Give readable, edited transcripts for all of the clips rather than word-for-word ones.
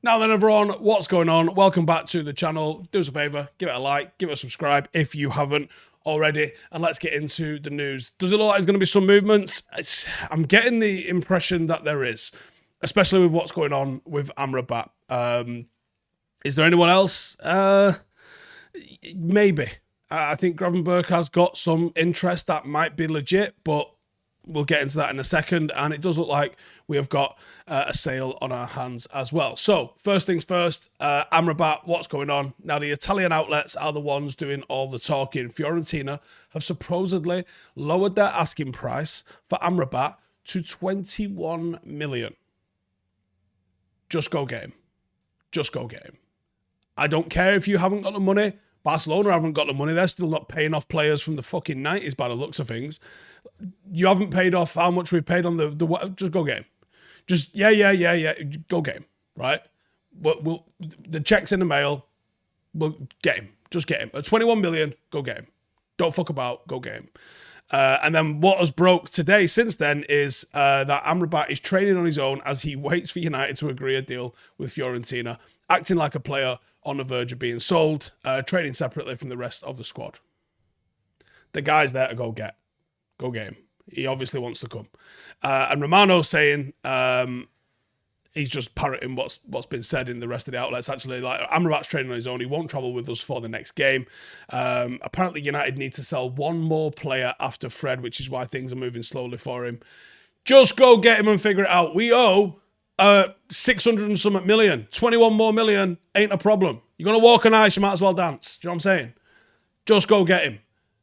Now then, everyone, what's going on? Welcome back to the channel. Do us a favour, give it a like, give it a subscribe if you haven't already, and let's get into the news. Does it look like there's going to be some movements? I'm getting the impression that there is, especially with what's going on with Amrabat. Is there anyone else? Maybe. I think Gravenberch has got some interest that might be legit, but we'll get into that in a second, and it does look like we have got a sale on our hands as well. So, first things first, Amrabat, what's going on? Now, the Italian outlets are the ones doing all the talking. Fiorentina have supposedly lowered their asking price for Amrabat to 21 million. Just go get him. Just go get him. I don't care if you haven't got the money. Barcelona haven't got the money. They're still not paying off players from the fucking 90s by the looks of things. You haven't paid off how much we've paid on the just go get him. Just, yeah. Go get him, right? The check's in the mail. We'll get him. Just get him. At 21 million, go get him. Don't fuck about, go get him. And then what has broke today since then is that Amrabat is training on his own as he waits for United to agree a deal with Fiorentina, acting like a player on the verge of being sold, training separately from the rest of the squad. The guy's there to go get. Go get him. He obviously wants to come. And Romano saying he's just parroting what's been said in the rest of the outlets. Actually, like Amrabat's training on his own. He won't travel with us for the next game. Apparently, United need to sell one more player after Fred, which is why things are moving slowly for him. Just go get him and figure it out. We owe 600 and something million. 21 more million ain't a problem. You're going to walk on ice, you might as well dance. Do you know what I'm saying? Just go get him.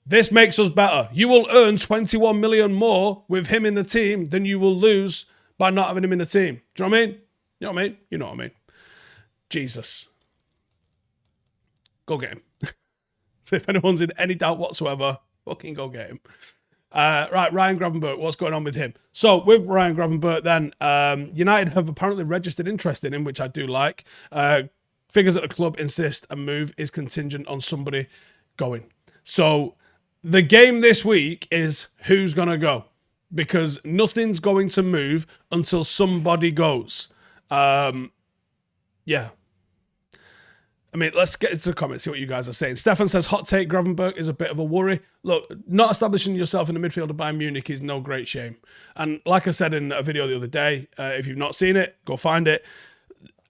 This makes us better. You will earn 21 million more with him in the team than you will lose by not having him in the team. Do you know what I mean? You know what I mean? You know what I mean. Jesus. Go get him. So if anyone's in any doubt whatsoever, fucking go get him. Right, Ryan Gravenberch, what's going on with him? So with Ryan Gravenberch then, United have apparently registered interest in him, which I do like. Figures at the club insist a move is contingent on somebody going. So the game this week is who's going to go, because nothing's going to move until somebody goes. Yeah. I mean, let's get into the comments, see what you guys are saying. Stefan says, hot take, Gravenberch is a bit of a worry. Look, not establishing yourself in the midfield of Bayern Munich is no great shame. And like I said in a video the other day, if you've not seen it, go find it.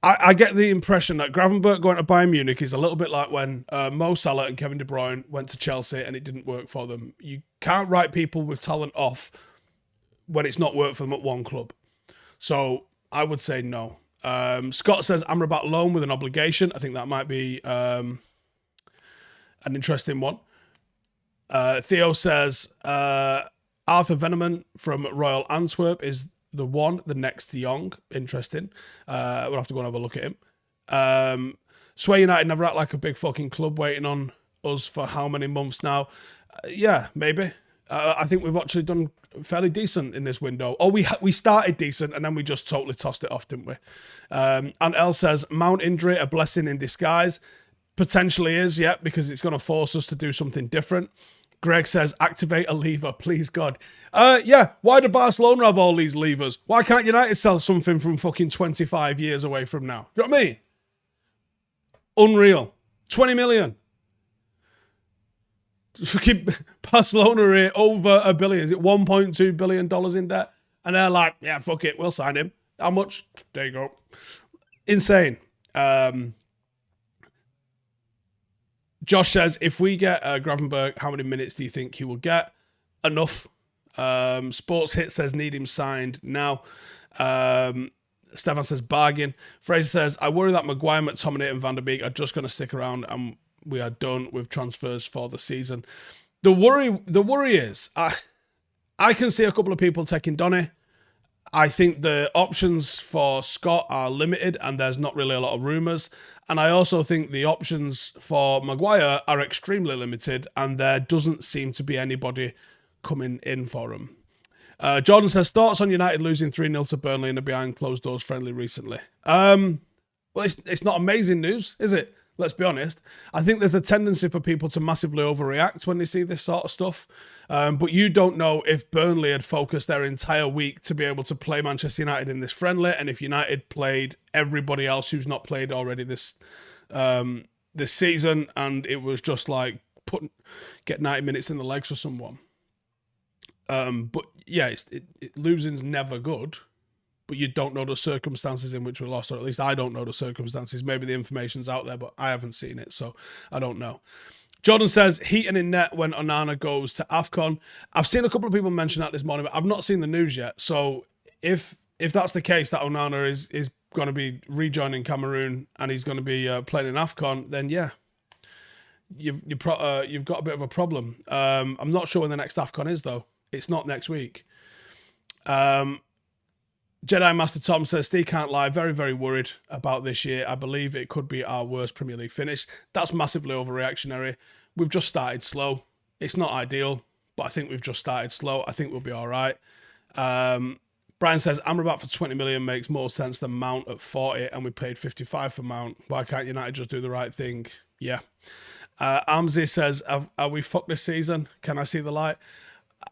I get the impression that Gravenberch going to Bayern Munich is a little bit like when Mo Salah and Kevin De Bruyne went to Chelsea and it didn't work for them. You can't write people with talent off when it's not worked for them at one club. So I would say no. Scott says Amrabat loan with an obligation. I think that might be an interesting one. Theo says Arthur Veneman from Royal Antwerp is the one, the next Young. Interesting. We'll have to go and have a look at him. Sway United never act like a big fucking club waiting on us for how many months now? Yeah, maybe. I think we've actually done fairly decent in this window. Oh, we started decent and then we just totally tossed it off, didn't we? And El says, Mount injury, a blessing in disguise. Potentially is, yeah, because it's going to force us to do something different. Greg says, activate a lever, please God. Yeah, why do Barcelona have all these levers? Why can't United sell something from fucking 25 years away from now? Do you know what I mean? Unreal. 20 million. Fucking Barcelona are over $1 billion. Is it $1.2 billion in debt? And they're like, yeah, fuck it, we'll sign him. How much? There you go. Insane. Josh says, if we get Gravenberch, how many minutes do you think he will get? Enough. Sports Hit says, need him signed now. Stefan says, bargain. Fraser says, I worry that Maguire, McTominay and Van der Beek are just going to stick around and we are done with transfers for the season. The worry is, I can see a couple of people taking Donny. I think the options for Scott are limited and there's not really a lot of rumours. And I also think the options for Maguire are extremely limited and there doesn't seem to be anybody coming in for him. Jordan says, thoughts on United losing 3-0 to Burnley in a behind closed doors friendly recently? Well, it's not amazing news, is it? Let's be honest. I think there's a tendency for people to massively overreact when they see this sort of stuff. But you don't know if Burnley had focused their entire week to be able to play Manchester United in this friendly, and if United played everybody else who's not played already this season, and it was just like get 90 minutes in the legs for someone. But yeah, losing's never good. But you don't know the circumstances in which we lost, or at least I don't know the circumstances. Maybe the information's out there, but I haven't seen it, so I don't know. Jordan says, Heaton in net when Onana goes to AFCON. I've seen a couple of people mention that this morning, but I've not seen the news yet. So if that's the case, that Onana is going to be rejoining Cameroon and he's going to be playing in AFCON, then yeah, you've got a bit of a problem. I'm not sure when the next AFCON is, though. It's not next week. Jedi Master Tom says, Steve can't lie, very, very worried about this year. I believe it could be our worst Premier League finish. That's massively overreactionary. We've just started slow. It's not ideal, but I think we've just started slow. I think we'll be all right. Brian says, Amrabat for 20 million makes more sense than Mount at 40, and we paid 55 for Mount. Why can't United just do the right thing? Yeah. Amzi says, are we fucked this season? Can I see the light?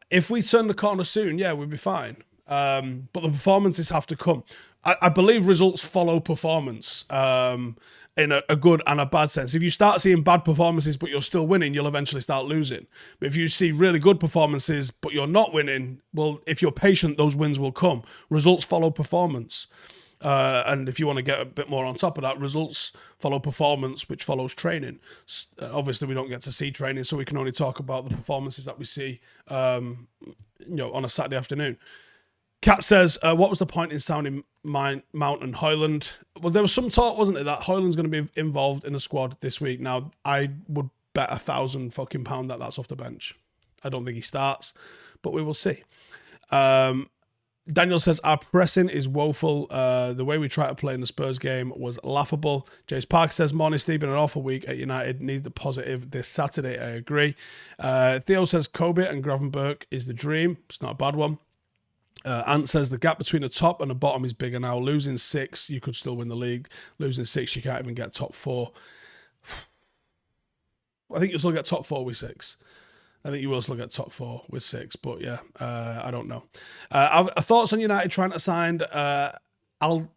If we turn the corner soon, yeah, we'll be fine. But the performances have to come. I believe results follow performance in a good and a bad sense. If you start seeing bad performances but you're still winning, you'll eventually start losing. But if you see really good performances but you're not winning, well, if you're patient, those wins will come. Results follow performance. And if you want to get a bit more on top of that, results follow performance, which follows training. Obviously, we don't get to see training, so we can only talk about the performances that we see on a Saturday afternoon. Kat says, what was the point in sounding Mount and Højlund? Well, there was some talk, wasn't it, that Højlund's going to be involved in the squad this week. Now, I would bet £1,000 fucking pound that that's off the bench. I don't think he starts, but we will see. Daniel says, our pressing is woeful. The way we try to play in the Spurs game was laughable. Jace Park says, morning, Steve, been an awful week at United. Need the positive this Saturday. I agree. Theo says, Kobe and Gravenberch is the dream. It's not a bad one. Ant says the gap between the top and the bottom is bigger now. Losing 6, you could still win the league. Losing 6, you can't even get top 4. I think you'll still get top 4 with 6. I think you will still get top 4 with 6. But yeah, I don't know. Thoughts on United trying to sign Alte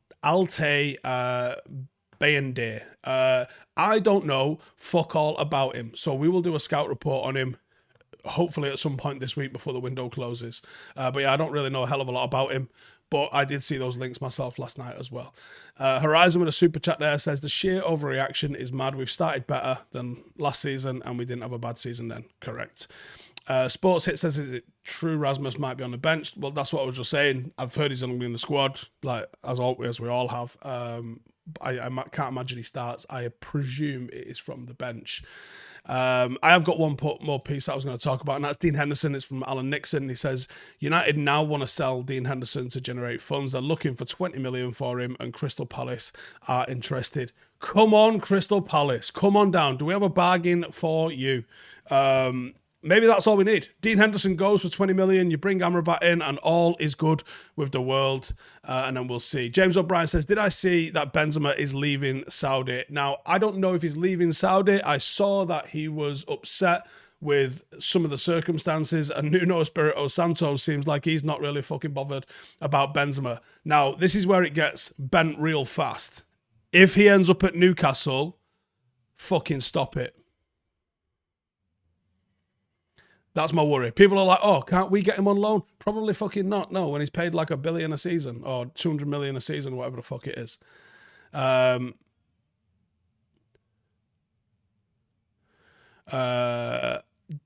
Bayende? I don't know fuck all about him. So we will do a scout report on him. Hopefully at some point this week before the window closes. But yeah, I don't really know a hell of a lot about him. But I did see those links myself last night as well. Horizon with a super chat there says, the sheer overreaction is mad. We've started better than last season and we didn't have a bad season then. Correct. Sports Hit says, is it true Rasmus might be on the bench? Well, that's what I was just saying. I've heard he's going to be in the squad, like as we all have. I can't imagine he starts. I presume it is from the bench. I have got one more piece that I was going to talk about, and that's Dean Henderson. It's from Alan Nixon. He says, United now want to sell Dean Henderson to generate funds. They're looking for 20 million for him, and Crystal Palace are interested. Come on, Crystal Palace. Come on down. Do we have a bargain for you? Maybe that's all we need. Dean Henderson goes for 20 million. You bring Amrabat in and all is good with the world. And then we'll see. James O'Brien says, did I see that Benzema is leaving Saudi? Now, I don't know if he's leaving Saudi. I saw that he was upset with some of the circumstances, and Nuno Espirito Santo seems like he's not really fucking bothered about Benzema. Now, this is where it gets bent real fast. If he ends up at Newcastle, fucking stop it. That's my worry. People are like, oh, can't we get him on loan? Probably fucking not. No, when he's paid like $1 billion a season or 200 million a season, whatever the fuck it is.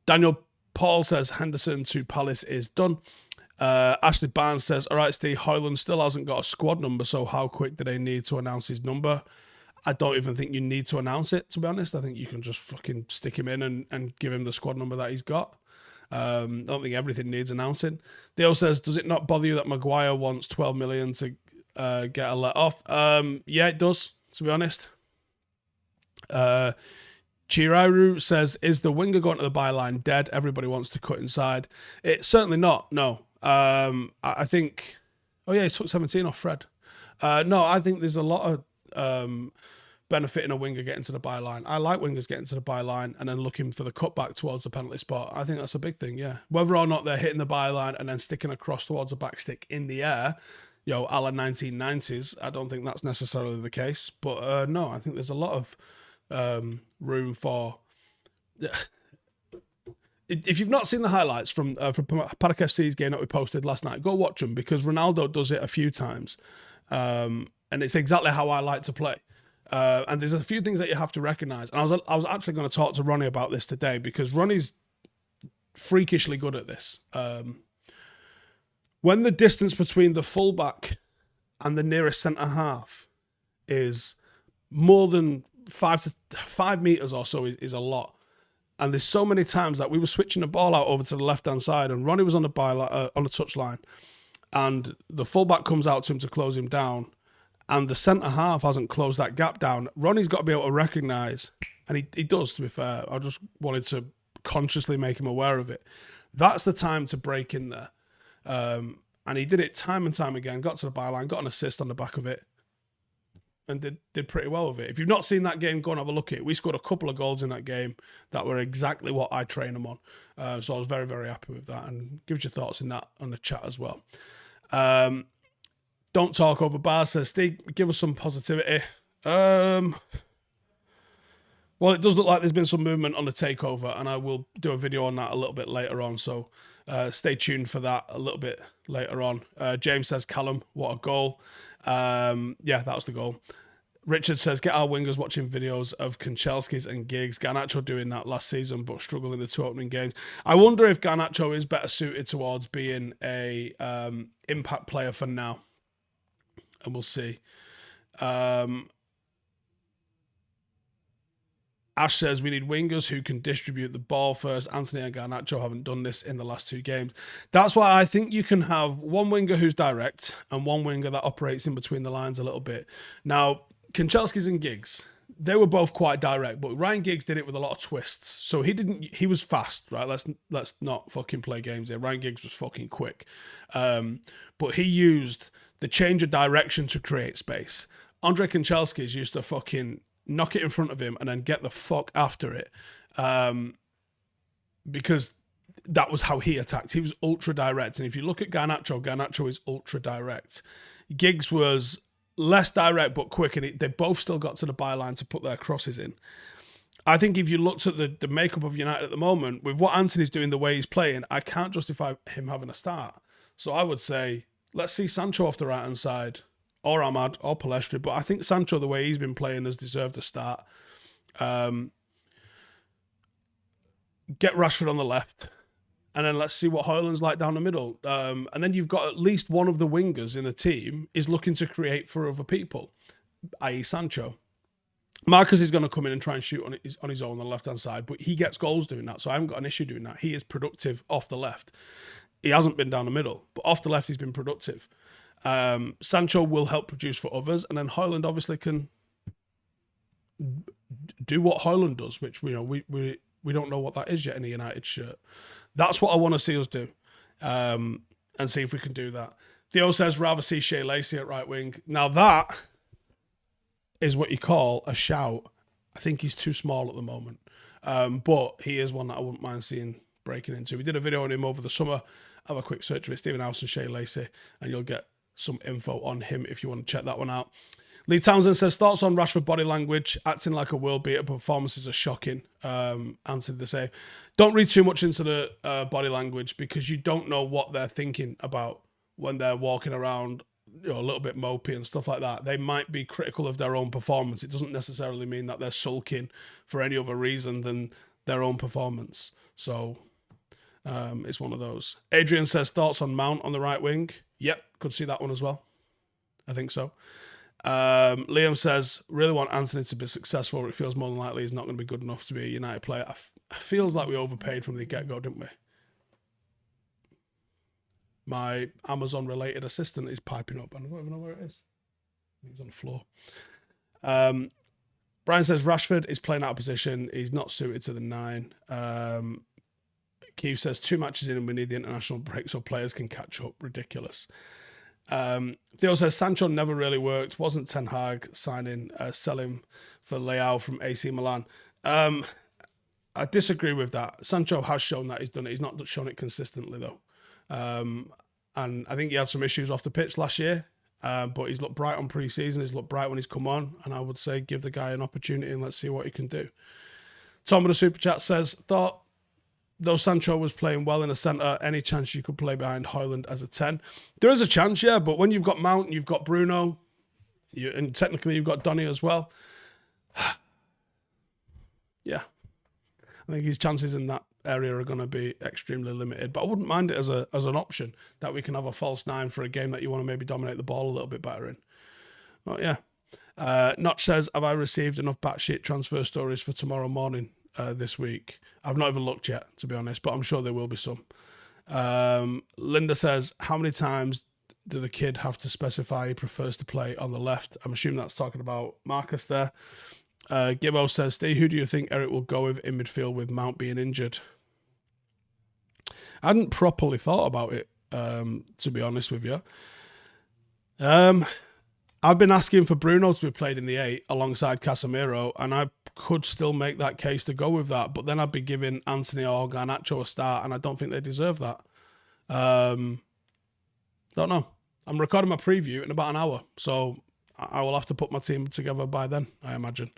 Daniel Paul says Henderson to Palace is done. Ashley Barnes says, all right, Steve, Højlund still hasn't got a squad number, so how quick do they need to announce his number? I don't even think you need to announce it, to be honest. I think you can just fucking stick him in and give him the squad number that he's got. I don't think everything needs announcing. Theo says, does it not bother you that Maguire wants 12 million to get a let off? Yeah, it does, to be honest. Chirairu says, is the winger going to the byline dead? Everybody wants to cut inside. It's certainly not, no. I think... Oh, yeah, he took 17 off Fred. No, I think there's a lot of benefiting a winger getting to the byline. I like wingers getting to the byline and then looking for the cutback towards the penalty spot. I think that's a big thing, yeah. Whether or not they're hitting the byline and then sticking across towards the back stick in the air, a la 1990s, I don't think that's necessarily the case. But no, I think there's a lot of room for... If you've not seen the highlights from Paddock FC's game that we posted last night, go watch them, because Ronaldo does it a few times. And it's exactly how I like to play. And there's a few things that you have to recognise. And I was actually going to talk to Ronnie about this today, because Ronnie's freakishly good at this. When the distance between the fullback and the nearest centre half is more than 5 meters or so is a lot. And there's so many times that we were switching the ball out over to the left-hand side, and Ronnie was on the touchline, and the fullback comes out to him to close him down, and the centre half hasn't closed that gap down. Ronnie's got to be able to recognise, and he does, to be fair. I just wanted to consciously make him aware of it. That's the time to break in there. And he did it time and time again, got to the byline, got an assist on the back of it, and did pretty well with it. If you've not seen that game, go and have a look at it. We scored a couple of goals in that game that were exactly what I train them on. So I was very, very happy with that. And give us your thoughts in that on the chat as well. Don't talk over bars, says Steve. Give us some positivity. Well, it does look like there's been some movement on the takeover, and I will do a video on that a little bit later on. So stay tuned for that a little bit later on. James says, Callum, what a goal. Yeah, that was the goal. Richard says, get our wingers watching videos of Kanchelskis and Giggs. Garnacho doing that last season, but struggling in the 2 opening games. I wonder if Garnacho is better suited towards being a impact player for now. And we'll see. Ash says, we need wingers who can distribute the ball first. Anthony and Garnacho haven't done this in the last 2 games. That's why I think you can have one winger who's direct and one winger that operates in between the lines a little bit. Now, Kanchelskis and Giggs, they were both quite direct, but Ryan Giggs did it with a lot of twists. So he was fast, right? Let's not fucking play games here. Ryan Giggs was fucking quick. But he used the change of direction to create space. Andre Kanchelskis used to fucking knock it in front of him and then get the fuck after it. Because that was how he attacked. He was ultra direct. And if you look at Garnacho is ultra direct. Giggs was less direct but quick, and they both still got to the byline to put their crosses in. I think if you looked at the makeup of United at the moment, with what Anthony's doing, the way he's playing, I can't justify him having a start. So I would say, let's see Sancho off the right-hand side, or Ahmad, or Palestri. But I think Sancho, the way he's been playing, has deserved a start. Get Rashford on the left. And then let's see what Højlund's like down the middle. And then you've got at least one of the wingers in the team is looking to create for other people, i.e. Sancho. Marcus is going to come in and try and shoot on his own on the left-hand side, but he gets goals doing that, so I haven't got an issue doing that. He is productive off the left. He hasn't been down the middle, but off the left he's been productive. Sancho will help produce for others, and then Højlund obviously can do what Højlund does, which we don't know what that is yet in a United shirt. That's what I want to see us do, and see if we can do that. Theo says, rather see Shea Lacey at right wing. Now that is what you call a shout. I think he's too small at the moment, but he is one that I wouldn't mind seeing breaking into. We did a video on him over the summer. Have a quick search of it, Stephen Howson, Shea Lacey, and you'll get some info on him if you want to check that one out. Lee Townsend says, thoughts on Rashford body language, acting like a world beater, performances are shocking. Answered the same. Don't read too much into the body language, because you don't know what they're thinking about when they're walking around, a little bit mopey and stuff like that. They might be critical of their own performance. It doesn't necessarily mean that they're sulking for any other reason than their own performance. So it's one of those. Adrian says, thoughts on Mount on the right wing? Yep, could see that one as well. I think so. Liam says, really want Anthony to be successful. It feels more than likely he's not going to be good enough to be a United player. Feels like we overpaid from the get-go, didn't we? My Amazon-related assistant is piping up. I don't even know where it is. He's on the floor. Brian says, Rashford is playing out of position. He's not suited to the 9. Keith says, 2 matches in and we need the international break so players can catch up. Ridiculous. Theo says Sancho never really worked. Wasn't Ten Hag signing, selling for Leao from AC Milan? I disagree with that. Sancho has shown that he's done it. He's not shown it consistently though. And I think he had some issues off the pitch last year. But he's looked bright on pre-season. He's looked bright when he's come on. And I would say give the guy an opportunity and let's see what he can do. Tom of the Super Chat says, thought though Sancho was playing well in the centre, any chance you could play behind Højlund as a 10? There is a chance, yeah. But when you've got Mount, you've got Bruno, and technically you've got Donny as well. Yeah. I think his chances in that area are going to be extremely limited, but I wouldn't mind it as an option that we can have a false 9 for a game that you want to maybe dominate the ball a little bit better in. But yeah. Notch says, have I received enough batshit transfer stories for tomorrow morning this week? I've not even looked yet, to be honest, but I'm sure there will be some. Linda says, how many times do the kid have to specify he prefers to play on the left? I'm assuming that's talking about Marcus there. Gibbo says, Steve, who do you think Eric will go with in midfield with Mount being injured? I hadn't properly thought about it, to be honest with you. I've been asking for Bruno to be played in the 8 alongside Casemiro, and I could still make that case to go with that, but then I'd be giving Anthony or Garnacho a start, and I don't think they deserve that. Don't know. I'm recording my preview in about an hour, so I will have to put my team together by then, I imagine.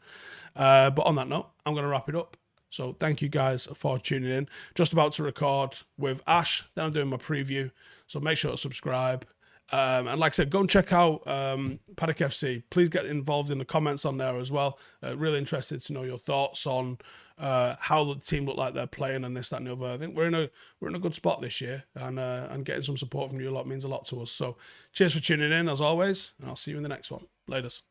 But on that note, I'm going to wrap it up. So thank you guys for tuning in. Just about to record with Ash. Then I'm doing my preview. So make sure to subscribe. And like I said, go and check out Paddock FC. Please get involved in the comments on there as well. Really interested to know your thoughts on how the team look like they're playing and this, that, and the other. I think we're in a good spot this year, and getting some support from you lot means a lot to us. So cheers for tuning in as always, and I'll see you in the next one. Laters.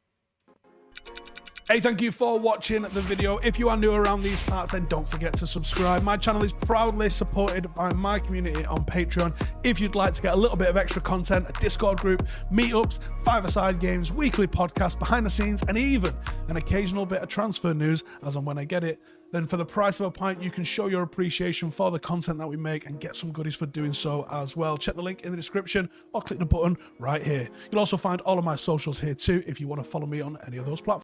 Hey, thank you for watching the video. If you are new around these parts, then don't forget to subscribe. My channel is proudly supported by my community on Patreon. If you'd like to get a little bit of extra content, a Discord group, meetups, 5-a-side games, weekly podcasts, behind the scenes, and even an occasional bit of transfer news as and when I get it, then for the price of a pint, you can show your appreciation for the content that we make and get some goodies for doing so as well. Check the link in the description or click the button right here. You'll also find all of my socials here too if you want to follow me on any of those platforms.